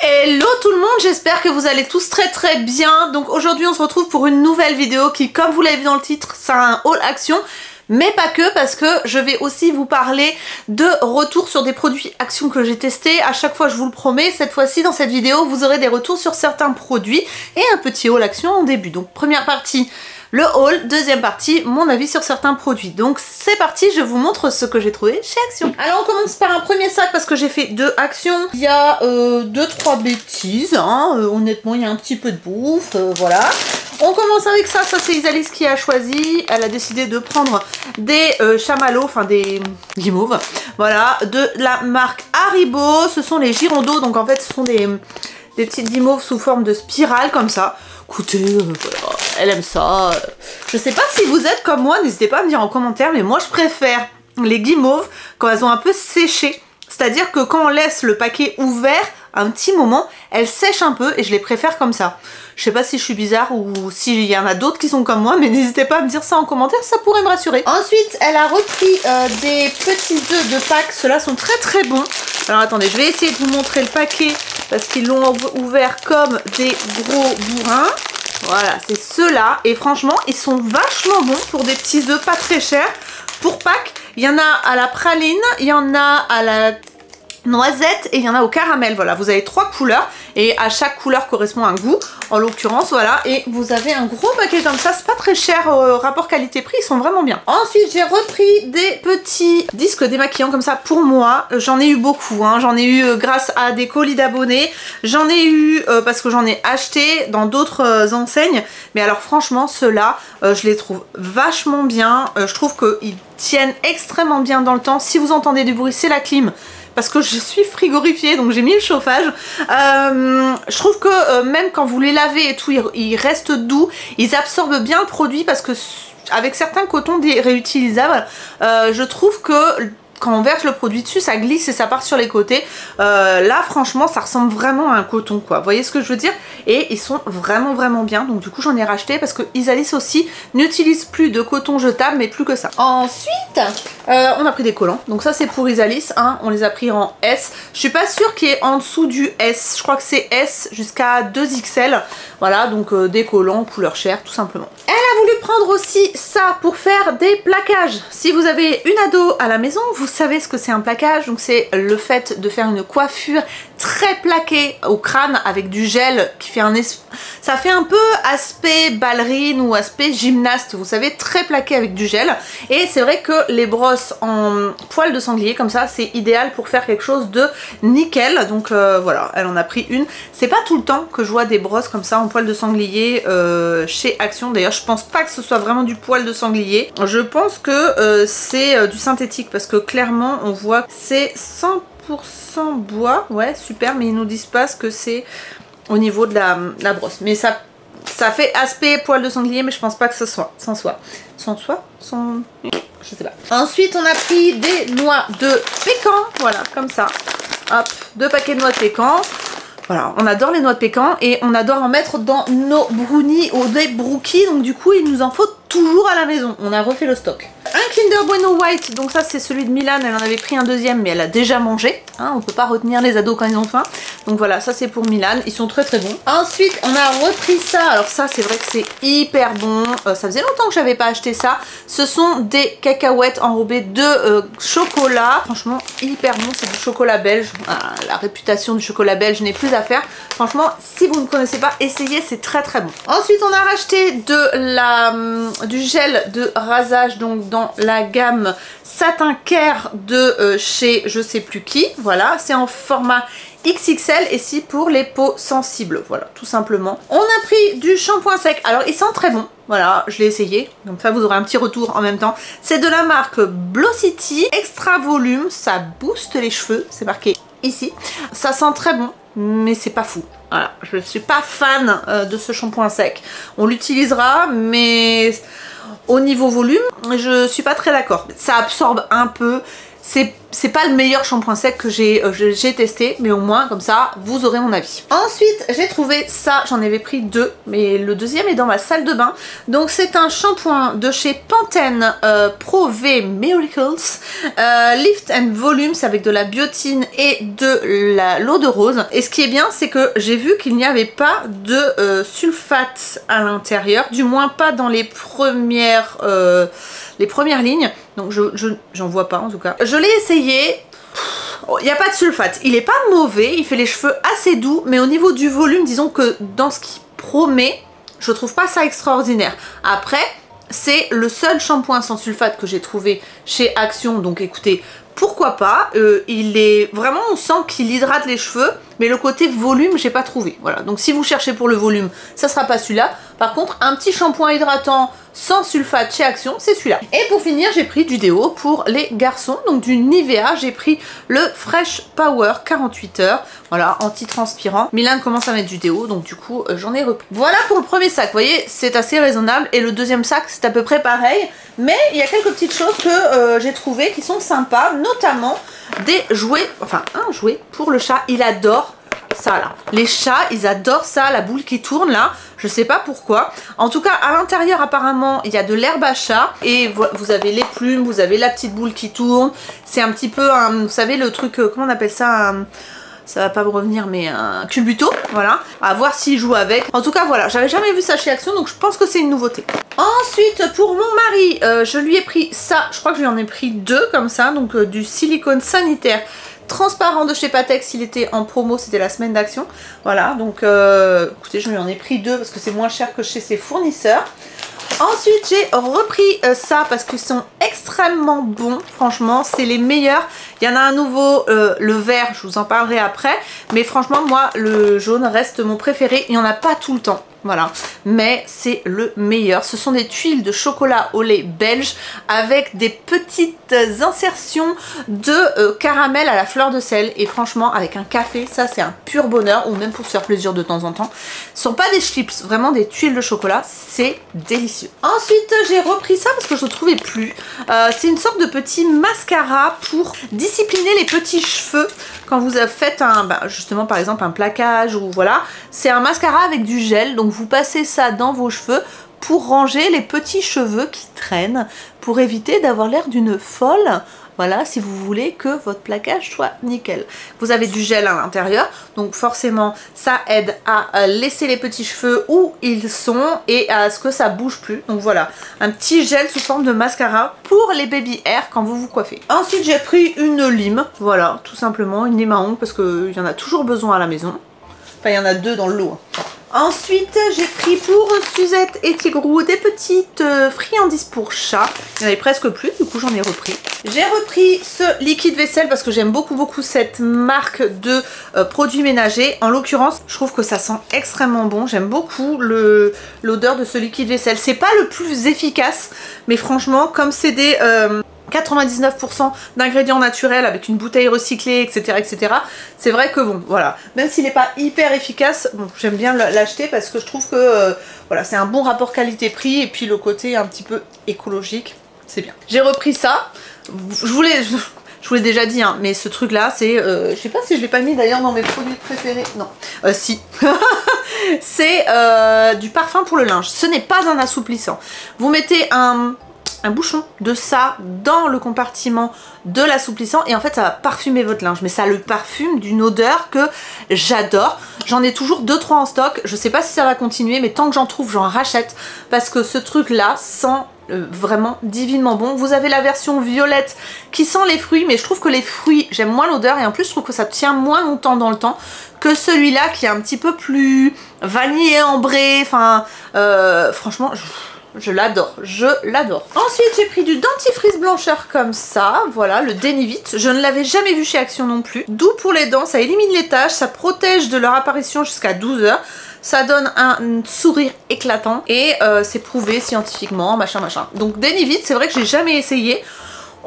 Hello tout le monde, j'espère que vous allez tous très bien. Donc aujourd'hui on se retrouve pour une nouvelle vidéo qui, comme vous l'avez vu dans le titre, c'est un haul action. Mais pas que, parce que je vais aussi vous parler de retours sur des produits Action que j'ai testés. À chaque fois je vous le promets, cette fois-ci dans cette vidéo vous aurez des retours sur certains produits et un petit haul Action en début. Donc première partie, le haul, deuxième partie, mon avis sur certains produits. Donc c'est parti, je vous montre ce que j'ai trouvé chez Action. Alors on commence par un premier sac parce que j'ai fait deux Actions. Il y a 2-3 bêtises, hein. Honnêtement il y a un petit peu de bouffe, voilà. On commence avec ça, ça c'est Isalis qui a choisi, elle a décidé de prendre des chamallows, enfin des guimauves, voilà, de la marque Haribo. Ce sont les Girondos, donc en fait ce sont des petites guimauves sous forme de spirale comme ça. Écoutez, voilà, elle aime ça. Je sais pas si vous êtes comme moi, n'hésitez pas à me dire en commentaire, mais moi je préfère les guimauves quand elles ont un peu séché. C'est-à-dire que quand on laisse le paquet ouvert un petit moment, elles sèchent un peu et je les préfère comme ça. Je sais pas si je suis bizarre ou s'il y en a d'autres qui sont comme moi, mais n'hésitez pas à me dire ça en commentaire, ça pourrait me rassurer. Ensuite, elle a repris des petits œufs de Pâques, ceux-là sont très bons. Alors attendez, je vais essayer de vous montrer le paquet parce qu'ils l'ont ouvert comme des gros bourrins. Voilà, c'est ceux-là et franchement, ils sont vachement bons pour des petits œufs pas très chers. Pour Pâques, il y en a à la praline, il y en a à la noisette et il y en a au caramel. Voilà, vous avez 3 couleurs et à chaque couleur correspond un goût, en l'occurrence, voilà, et vous avez un gros paquet comme ça. C'est pas très cher, rapport qualité-prix, ils sont vraiment bien. Ensuite j'ai repris des petits disques démaquillants comme ça pour moi. J'en ai eu beaucoup, hein. J'en ai eu grâce à des colis d'abonnés, j'en ai eu parce que j'en ai acheté dans d'autres enseignes, mais alors franchement ceux-là je les trouve vachement bien. Je trouve qu'ils tiennent extrêmement bien dans le temps. Si vous entendez du bruit, c'est la clim, parce que je suis frigorifiée, donc j'ai mis le chauffage. Je trouve que même quand vous les lavez et tout, ils restent doux, ils absorbent bien le produit, parce que avec certains cotons réutilisables, je trouve que quand on verse le produit dessus, ça glisse et ça part sur les côtés. Là, franchement, ça ressemble vraiment à un coton, quoi. Vous voyez ce que je veux dire? Et ils sont vraiment bien. Donc du coup, j'en ai racheté parce que Isalis aussi n'utilise plus de coton jetable, mais plus que ça. Ensuite, on a pris des collants. Donc ça, c'est pour Isalis, hein. On les a pris en S. Je suis pas sûre qu'il y ait en dessous du S. Je crois que c'est S jusqu'à 2XL. Voilà, donc des collants couleur chair, tout simplement. Elle a voulu prendre aussi ça pour faire des plaquages. Si vous avez une ado à la maison, vous savez ce que c'est un plaquage. Donc c'est le fait de faire une coiffure très plaquée au crâne avec du gel qui fait ça fait un peu aspect ballerine ou aspect gymnaste, vous savez, très plaqué avec du gel. Et c'est vrai que les brosses en poil de sanglier comme ça, c'est idéal pour faire quelque chose de nickel. Donc voilà, elle en a pris une. C'est pas tout le temps que je vois des brosses comme ça en poil de sanglier chez Action. D'ailleurs, je pense pas que ce soit vraiment du poil de sanglier. Je pense que c'est du synthétique, parce que clairement on voit que c'est 100% bois. Ouais, super, mais ils nous disent pas ce que c'est au niveau de la brosse. Mais ça fait aspect poil de sanglier, mais je pense pas que ce soit sans soie. Je sais pas. Ensuite, on a pris des noix de pécan. Voilà, comme ça. Hop, 2 paquets de noix de pécan. Voilà, on adore les noix de pécan et on adore en mettre dans nos brownies ou des brookies. Donc du coup, il nous en faut toujours à la maison. On a refait le stock. Un Kinder Bueno White, donc ça c'est celui de Milan, elle en avait pris un deuxième mais elle a déjà mangé, hein, on peut pas retenir les ados quand ils ont faim. Donc voilà, ça c'est pour Milan, ils sont très bons. Ensuite on a repris ça, alors ça c'est vrai que c'est hyper bon, ça faisait longtemps que j'avais pas acheté ça. Ce sont des cacahuètes enrobées de chocolat, franchement hyper bon, c'est du chocolat belge. La réputation du chocolat belge n'est plus à faire. Franchement, si vous ne connaissez pas, essayez, c'est très bon. Ensuite on a racheté du gel de rasage, donc dans la gamme Satin Care de chez je sais plus qui. Voilà, c'est en format XXL et si pour les peaux sensibles, voilà, tout simplement. On a pris du shampoing sec, alors il sent très bon. Voilà, je l'ai essayé, comme ça vous aurez un petit retour en même temps. C'est de la marque Blocity, extra volume, ça booste les cheveux, c'est marqué ici. Ça sent très bon, mais c'est pas fou. Voilà, je suis pas fan de ce shampoing sec. On l'utilisera, mais au niveau volume, je suis pas très d'accord. Ça absorbe un peu. C'est c'est pas le meilleur shampoing sec que j'ai testé, mais au moins comme ça vous aurez mon avis. Ensuite j'ai trouvé ça, j'en avais pris deux, mais le deuxième est dans ma salle de bain. Donc c'est un shampoing de chez Pantene Pro V Miracles Lift and Volume, c'est avec de la biotine et de l'eau de rose. Et ce qui est bien, c'est que j'ai vu qu'il n'y avait pas de sulfate à l'intérieur, du moins pas dans les premières lignes. Donc j'en vois pas en tout cas. Je l'ai essayé. Il n'y a pas de sulfate. Il est pas mauvais, il fait les cheveux assez doux, mais au niveau du volume, disons que dans ce qu'il promet, je trouve pas ça extraordinaire. Après, c'est le seul shampoing sans sulfate que j'ai trouvé chez Action, donc écoutez, pourquoi pas. Il est vraiment, on sent qu'il hydrate les cheveux, mais le côté volume, j'ai pas trouvé. Voilà, donc si vous cherchez pour le volume, ça sera pas celui-là. Par contre, un petit shampoing hydratant sans sulfate chez Action, c'est celui-là. Et pour finir, j'ai pris du déo pour les garçons, donc du Nivea, j'ai pris le Fresh Power 48 heures, voilà, anti-transpirant. Milan commence à mettre du déo, donc du coup, j'en ai repris. Voilà pour le premier sac, vous voyez, c'est assez raisonnable, et le deuxième sac, c'est à peu près pareil, mais il y a quelques petites choses que j'ai trouvées qui sont sympas, notamment des jouets, enfin un jouet pour le chat, il adore ça là. Les chats, ils adorent ça, la boule qui tourne là. Je sais pas pourquoi. En tout cas, à l'intérieur, apparemment, il y a de l'herbe à chat. Et vous avez les plumes, vous avez la petite boule qui tourne. C'est un petit peu un... Vous savez, le truc... comment on appelle ça ça va pas me revenir, mais un culbuto, voilà. À voir s'il joue avec. En tout cas, voilà. J'avais jamais vu ça chez Action, donc je pense que c'est une nouveauté. Ensuite, pour mon mari, je lui ai pris ça. Je crois que je lui en ai pris deux, comme ça. Donc, du silicone sanitaire transparent de chez Patex, il était en promo, c'était la semaine d'Action. Voilà, donc écoutez, je lui en ai pris deux parce que c'est moins cher que chez ses fournisseurs. Ensuite, j'ai repris ça parce qu'ils sont extrêmement bons, franchement, c'est les meilleurs. Il y en a un nouveau, le vert, je vous en parlerai après. Mais franchement, moi, le jaune reste mon préféré. Il n'y en a pas tout le temps. Voilà, mais c'est le meilleur. Ce sont des tuiles de chocolat au lait belge avec des petites insertions de caramel à la fleur de sel. Et franchement, avec un café, ça c'est un pur bonheur, ou même pour se faire plaisir de temps en temps. Ce sont pas des chips, vraiment des tuiles de chocolat, c'est délicieux. Ensuite, j'ai repris ça parce que je ne trouvais plus. C'est une sorte de petit mascara pour discipliner les petits cheveux. Quand vous faites justement par exemple un plaquage ou voilà, c'est un mascara avec du gel, donc vous passez ça dans vos cheveux pour ranger les petits cheveux qui traînent, pour éviter d'avoir l'air d'une folle. Voilà, si vous voulez que votre plaquage soit nickel. Vous avez du gel à l'intérieur, donc forcément ça aide à laisser les petits cheveux où ils sont et à ce que ça bouge plus. Donc voilà, un petit gel sous forme de mascara pour les baby hair quand vous vous coiffez. Ensuite j'ai pris une lime, voilà, tout simplement, une lime à ongles parce qu'il y en a toujours besoin à la maison. Enfin, il y en a deux dans le lot. Ensuite, j'ai pris pour Suzette et Tigrou des petites friandises pour chat. Il n'y en avait presque plus, du coup j'en ai repris. J'ai repris ce liquide vaisselle parce que j'aime beaucoup cette marque de produits ménagers. En l'occurrence, je trouve que ça sent extrêmement bon. J'aime beaucoup l'odeur de ce liquide vaisselle. C'est pas le plus efficace, mais franchement, comme c'est des... 99% d'ingrédients naturels avec une bouteille recyclée, etc. C'est vrai que bon, voilà, même s'il n'est pas hyper efficace, bon, j'aime bien l'acheter parce que je trouve que voilà, c'est un bon rapport qualité-prix et puis le côté un petit peu écologique, c'est bien. J'ai repris ça, je vous l'ai déjà dit, hein, mais ce truc là, c'est, je sais pas si je l'ai pas mis d'ailleurs dans mes produits préférés, non, si, c'est du parfum pour le linge, ce n'est pas un assouplissant. Vous mettez un bouchon de ça dans le compartiment de l'assouplissant et en fait ça va parfumer votre linge, mais ça le parfume d'une odeur que j'adore. J'en ai toujours 2-3 en stock, je sais pas si ça va continuer, mais tant que j'en trouve, j'en rachète parce que ce truc là sent vraiment divinement bon. Vous avez la version violette qui sent les fruits, mais je trouve que les fruits, j'aime moins l'odeur et en plus je trouve que ça tient moins longtemps dans le temps que celui-là qui est un petit peu plus vanillé ambré, enfin franchement... Je l'adore, je l'adore. Ensuite, j'ai pris du dentifrice blancheur comme ça, voilà, le Denivite. Je ne l'avais jamais vu chez Action non plus. Doux pour les dents, ça élimine les taches, ça protège de leur apparition jusqu'à 12 heures. Ça donne un sourire éclatant et c'est prouvé scientifiquement, machin. Donc Denivite, c'est vrai que j'ai jamais essayé.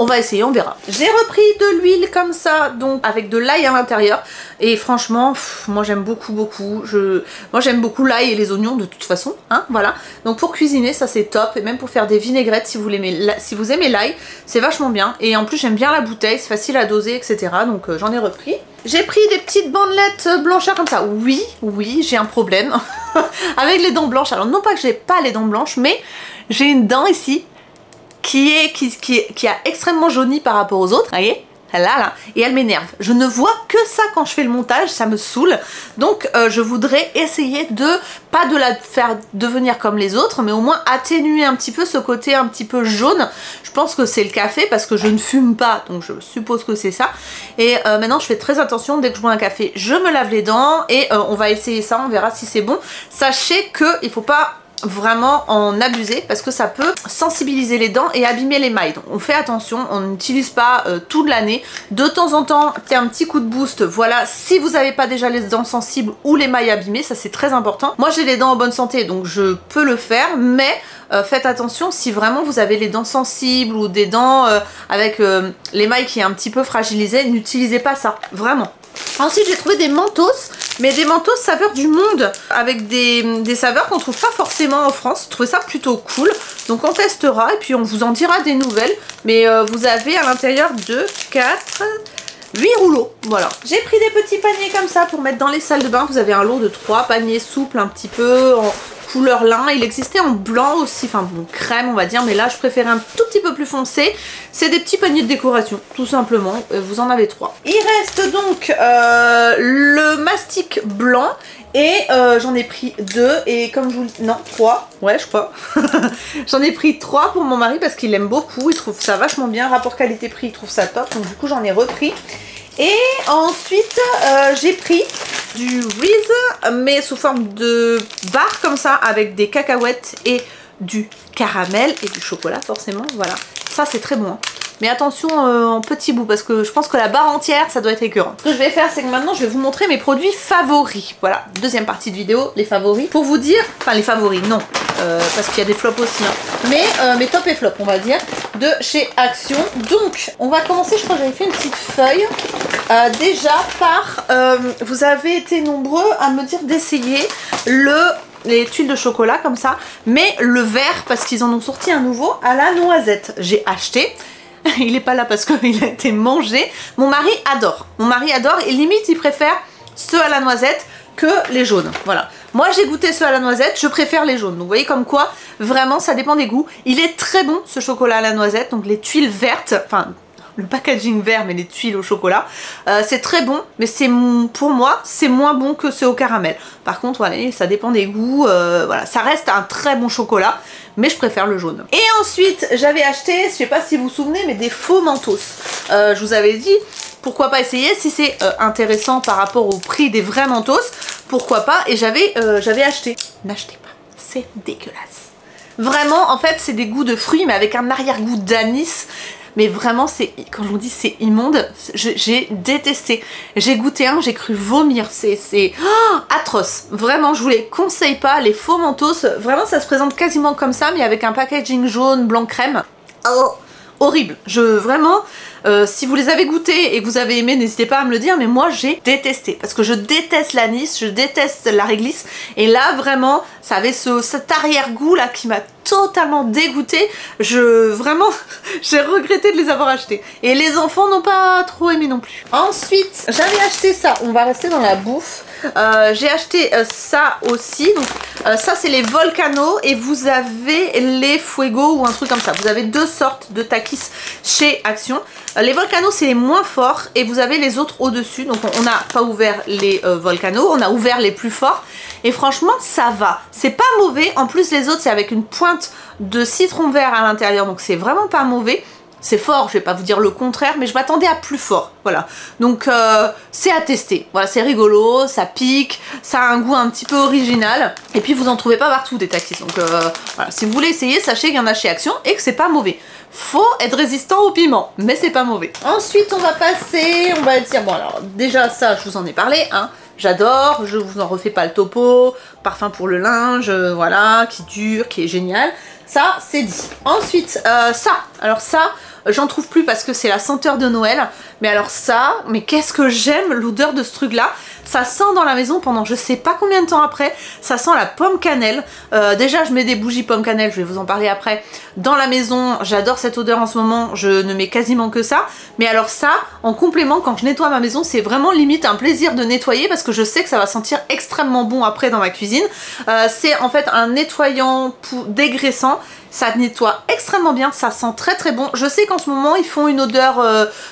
On va essayer, on verra. J'ai repris de l'huile comme ça, donc avec de l'ail à l'intérieur. Et franchement, moi j'aime beaucoup. Moi j'aime beaucoup l'ail et les oignons de toute façon, hein, voilà. Donc pour cuisiner, ça c'est top. Et même pour faire des vinaigrettes, si vous aimez l'ail, c'est vachement bien. Et en plus j'aime bien la bouteille, c'est facile à doser, etc. Donc j'en ai repris. J'ai pris des petites bandelettes blanchâtres comme ça. Oui, j'ai un problème avec les dents blanches. Alors non pas que j'ai pas les dents blanches, mais j'ai une dent ici qui a extrêmement jauni par rapport aux autres, vous voyez, là, et elle m'énerve. Je ne vois que ça quand je fais le montage, ça me saoule. Donc je voudrais essayer de, pas de la faire devenir comme les autres, mais au moins atténuer un petit peu ce côté un petit peu jaune. Je pense que c'est le café parce que je ne fume pas, donc je suppose que c'est ça. Et maintenant je fais très attention, dès que je bois un café, je me lave les dents et on va essayer ça, on verra si c'est bon. Sachez qu'il faut pas vraiment en abuser parce que ça peut sensibiliser les dents et abîmer l'émail. Donc on fait attention, on n'utilise pas toute l'année. De temps en temps, un petit coup de boost, voilà, si vous n'avez pas déjà les dents sensibles ou l'émail abîmé, ça c'est très important. Moi j'ai les dents en bonne santé donc je peux le faire, mais faites attention si vraiment vous avez les dents sensibles ou des dents avec l'émail qui est un petit peu fragilisé, n'utilisez pas ça, vraiment. Ensuite j'ai trouvé des mentos, mais des mentos saveur du monde, avec des saveurs qu'on trouve pas forcément en France. Je trouvais ça plutôt cool, donc on testera et puis on vous en dira des nouvelles. Mais vous avez à l'intérieur 2, 4, 8 rouleaux, voilà. J'ai pris des petits paniers comme ça pour mettre dans les salles de bain. Vous avez un lot de 3 paniers souples, un petit peu en couleur lin. Il existait en blanc aussi, enfin bon, crème on va dire, mais là je préférais un tout petit peu plus foncé. C'est des petits paniers de décoration, tout simplement. Vous en avez 3. Il reste donc le mastic blanc. Et j'en ai pris 2 et comme je vous le dis, non 3, ouais je crois. J'en ai pris 3 pour mon mari parce qu'il aime beaucoup, il trouve ça vachement bien, rapport qualité-prix, il trouve ça top, donc du coup j'en ai repris. Et ensuite j'ai pris du Reese, mais sous forme de barre comme ça, avec des cacahuètes et du caramel et du chocolat forcément, voilà. Ça c'est très bon, hein. Mais attention en petits bouts parce que je pense que la barre entière ça doit être écœurant. Ce que je vais faire c'est que maintenant je vais vous montrer mes produits favoris. Voilà, deuxième partie de vidéo, les favoris. Pour vous dire, enfin les favoris non, parce qu'il y a des flops aussi, hein. Mais mes top et flops on va dire, de chez Action. Donc on va commencer, je crois que j'avais fait une petite feuille. Déjà par, vous avez été nombreux à me dire d'essayer les tuiles de chocolat comme ça, mais le vert parce qu'ils en ont sorti un nouveau à la noisette. J'ai acheté. Il est pas là parce qu'il a été mangé. Mon mari adore et limite il préfère ceux à la noisette que les jaunes. Voilà. Moi j'ai goûté ceux à la noisette, je préfère les jaunes. Donc vous voyez comme quoi, vraiment ça dépend des goûts. Il est très bon ce chocolat à la noisette, donc les tuiles vertes, enfin le packaging vert mais les tuiles au chocolat, c'est très bon, mais pour moi c'est moins bon que ceux au caramel. Par contre voilà, ça dépend des goûts, voilà, ça reste un très bon chocolat, mais je préfère le jaune. Et ensuite j'avais acheté, je sais pas si vous vous souvenez, mais des faux mentos. Je vous avais dit pourquoi pas essayer, si c'est intéressant par rapport au prix des vrais mentos, pourquoi pas, et j'avais acheté. N'achetez pas, c'est dégueulasse. Vraiment en fait c'est des goûts de fruits mais avec un arrière-goût d'anis. Mais vraiment, quand je vous dis c'est immonde, j'ai détesté. J'ai goûté un, j'ai cru vomir. C'est atroce. Vraiment, je vous les conseille pas. Les faux mentos, vraiment, ça se présente quasiment comme ça, mais avec un packaging jaune, blanc crème. Oh, horrible. Vraiment, si vous les avez goûtés et que vous avez aimé, n'hésitez pas à me le dire. Mais moi, j'ai détesté. Parce que je déteste l'anis, je déteste la réglisse. Et là, vraiment, ça avait cet arrière-goût là qui m'a totalement dégoûtée. Vraiment, j'ai regretté de les avoir achetés. Et les enfants n'ont pas trop aimé non plus. Ensuite, j'avais acheté ça. On va rester dans la bouffe. J'ai acheté ça aussi. Donc, ça, c'est les Volcano. Et vous avez les Fuego ou un truc comme ça. Vous avez 2 sortes de takis chez Action. Les Volcano, c'est les moins forts. Et vous avez les autres au-dessus. Donc, on n'a pas ouvert les Volcano. On a ouvert les plus forts. Et franchement, ça va. C'est pas mauvais. En plus, les autres, c'est avec une pointe de citron vert à l'intérieur. Donc, c'est vraiment pas mauvais. C'est fort, je vais pas vous dire le contraire, mais je m'attendais à plus fort, voilà. Donc c'est à tester, voilà, c'est rigolo, ça pique, ça a un goût un petit peu original, et puis vous en trouvez pas partout des takis, donc voilà, si vous voulez essayer, sachez qu'il y en a chez Action et que c'est pas mauvais. Faut être résistant au piment, mais c'est pas mauvais. Ensuite on va passer, on va dire, bon alors déjà ça je vous en ai parlé, hein. J'adore, je vous en refais pas le topo, parfum pour le linge, voilà, qui dure, qui est génial. Ça, c'est dit. Ensuite, ça, alors ça, j'en trouve plus parce que c'est la senteur de Noël. Mais alors ça, mais qu'est-ce que j'aime l'odeur de ce truc là. Ça sent dans la maison pendant je sais pas combien de temps après. Ça sent la pomme cannelle. Déjà je mets des bougies pomme cannelle, je vais vous en parler après. Dans la maison, j'adore cette odeur en ce moment, je ne mets quasiment que ça. Mais alors ça, en complément, quand je nettoie ma maison, c'est vraiment limite un plaisir de nettoyer parce que je sais que ça va sentir extrêmement bon après dans ma cuisine. C'est en fait un nettoyant dégraissant. Ça nettoie extrêmement bien, ça sent très très bon. Je sais qu'en ce moment ils font une odeur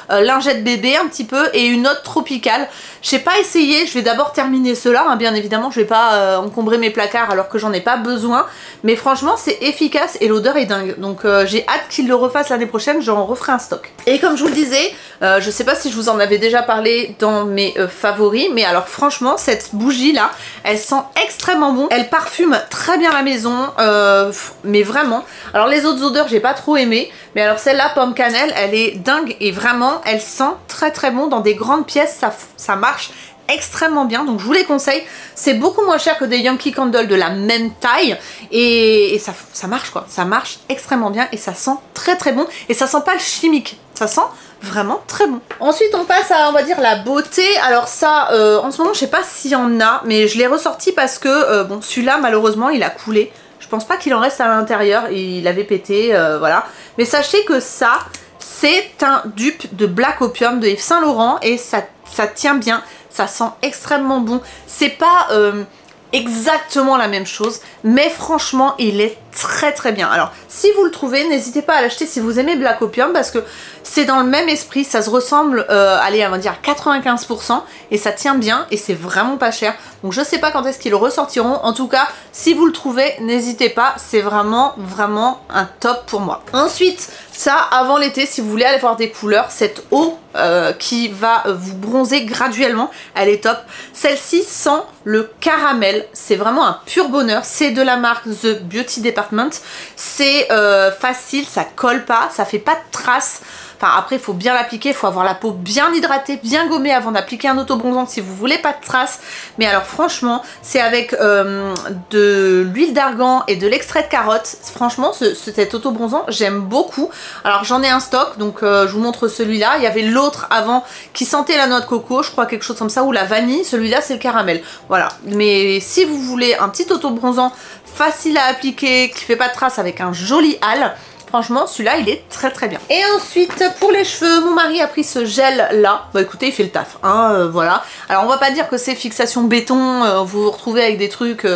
lingette bébé un petit peu et une autre tropicale. Je n'ai pas essayé, je vais d'abord terminer cela, hein, bien évidemment je vais pas encombrer mes placards alors que j'en ai pas besoin. Mais franchement c'est efficace et l'odeur est dingue. Donc j'ai hâte qu'ils le refassent l'année prochaine, j'en referai un stock. Et comme je vous le disais, je sais pas si je vous en avais déjà parlé dans mes favoris, mais alors franchement cette bougie là, elle sent extrêmement bon. Elle parfume très bien la maison, mais vraiment. Alors les autres odeurs j'ai pas trop aimé, mais alors celle-là pomme cannelle elle est dingue et vraiment elle sent très très bon dans des grandes pièces, ça marche extrêmement bien, donc je vous les conseille. C'est beaucoup moins cher que des Yankee Candle de la même taille et ça marche quoi, ça marche extrêmement bien et ça sent très très bon et ça sent pas le chimique, ça sent vraiment très bon. Ensuite on passe à on va dire la beauté. Alors ça en ce moment je sais pas s'il y en a, mais je l'ai ressorti parce que bon celui-là malheureusement il a coulé. Je pense pas qu'il en reste à l'intérieur, il avait pété, voilà. Mais sachez que ça, c'est un dupe de Black Opium de Yves Saint Laurent et ça tient bien, ça sent extrêmement bon. C'est pas exactement la même chose, mais franchement, il est très très bien. Alors, si vous le trouvez, n'hésitez pas à l'acheter si vous aimez Black Opium parce que c'est dans le même esprit, ça se ressemble, allez, on va dire 95% et ça tient bien et c'est vraiment pas cher. Donc je sais pas quand est-ce qu'ils le ressortiront. En tout cas, si vous le trouvez, n'hésitez pas, c'est vraiment vraiment un top pour moi. Ensuite, ça, avant l'été, si vous voulez aller voir des couleurs, cette eau qui va vous bronzer graduellement, elle est top. Celle-ci sent le caramel, c'est vraiment un pur bonheur. C'est de la marque The Beauty Department. C'est facile, ça colle pas, ça fait pas de traces. Enfin après il faut bien l'appliquer, il faut avoir la peau bien hydratée, bien gommée avant d'appliquer un autobronzant si vous voulez pas de traces. Mais alors franchement c'est avec de l'huile d'argan et de l'extrait de carotte. Franchement cet autobronzant j'aime beaucoup. Alors j'en ai un stock donc je vous montre celui-là. Il y avait l'autre avant qui sentait la noix de coco, je crois quelque chose comme ça, ou la vanille. Celui-là c'est le caramel. Voilà. Mais si vous voulez un petit autobronzant facile à appliquer, qui fait pas de traces avec un joli hâle, franchement celui-là il est très très bien. Et ensuite pour les cheveux, mon mari a pris ce gel là, bah écoutez il fait le taf hein, voilà. Alors on va pas dire que c'est fixation béton, vous vous retrouvez avec des trucs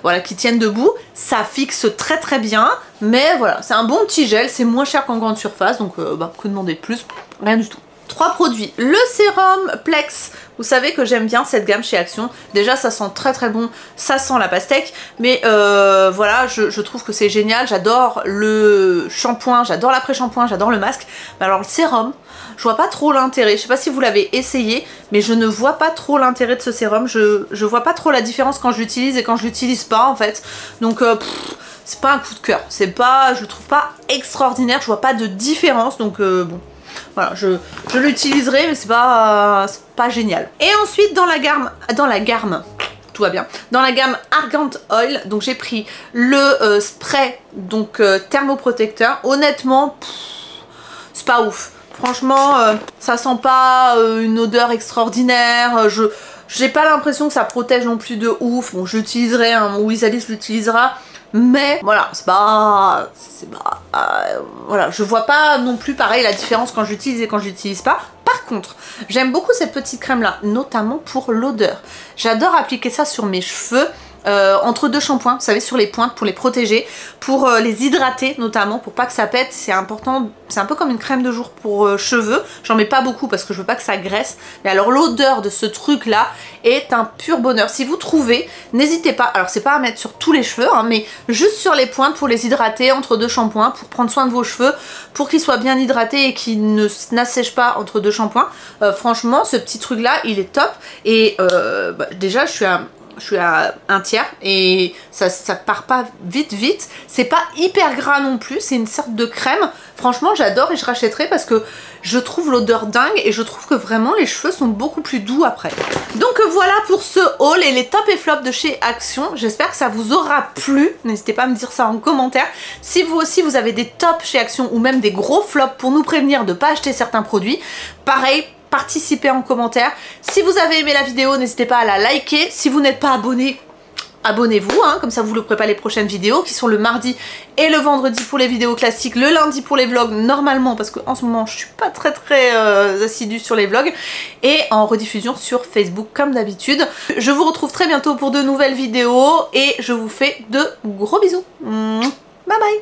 voilà, qui tiennent debout, ça fixe très très bien, mais voilà c'est un bon petit gel, c'est moins cher qu'en grande surface, donc bah, que demander de plus, rien du tout. 3 produits, le sérum Plex, vous savez que j'aime bien cette gamme chez Action, déjà ça sent très très bon, ça sent la pastèque, mais voilà je trouve que c'est génial, j'adore le shampoing, j'adore l'après-shampoing, j'adore le masque, mais alors le sérum, je vois pas trop l'intérêt, je sais pas si vous l'avez essayé, mais je ne vois pas trop l'intérêt de ce sérum, je vois pas trop la différence quand je l'utilise et quand je l'utilise pas en fait, donc c'est pas un coup de cœur, c'est pas, je le trouve pas extraordinaire, je vois pas de différence, donc bon. Voilà, je l'utiliserai mais c'est pas génial. Et ensuite dans la gamme, tout va bien, dans la gamme Argan Oil, donc j'ai pris le spray donc thermoprotecteur. Honnêtement, c'est pas ouf. Franchement, ça sent pas une odeur extraordinaire. J'ai pas l'impression que ça protège non plus de ouf. Bon, j'utiliserai, hein, mon Wizalis l'utilisera. Mais voilà, voilà, je vois pas non plus pareil la différence quand j'utilise et quand j'utilise pas. Par contre, j'aime beaucoup cette petite crème là, notamment pour l'odeur. J'adore appliquer ça sur mes cheveux. Entre deux shampoings, vous savez, sur les pointes pour les protéger, pour les hydrater notamment, pour pas que ça pète, c'est important, c'est un peu comme une crème de jour pour cheveux, j'en mets pas beaucoup parce que je veux pas que ça graisse, mais alors l'odeur de ce truc là est un pur bonheur. Si vous trouvez, n'hésitez pas, alors c'est pas à mettre sur tous les cheveux, hein, mais juste sur les pointes pour les hydrater entre deux shampoings, pour prendre soin de vos cheveux, pour qu'ils soient bien hydratés et qu'ils n'assèchent pas entre deux shampoings. Franchement, ce petit truc là, il est top, et bah, déjà je je suis à un tiers et ça part pas vite. C'est pas hyper gras non plus, c'est une sorte de crème. Franchement j'adore et je rachèterai parce que je trouve l'odeur dingue et je trouve que vraiment les cheveux sont beaucoup plus doux après. Donc voilà pour ce haul et les tops et flops de chez Action. J'espère que ça vous aura plu. N'hésitez pas à me dire ça en commentaire. Si vous aussi vous avez des tops chez Action ou même des gros flops pour nous prévenir de ne pas acheter certains produits, pareil, participez en commentaire. Si vous avez aimé la vidéo, n'hésitez pas à la liker. Si vous n'êtes pas abonné, abonnez-vous, hein, comme ça vous ne louperez pas les prochaines vidéos qui sont le mardi et le vendredi pour les vidéos classiques, le lundi pour les vlogs normalement parce qu'en ce moment je suis pas très assidue sur les vlogs, et en rediffusion sur Facebook comme d'habitude. Je vous retrouve très bientôt pour de nouvelles vidéos et je vous fais de gros bisous. Bye bye.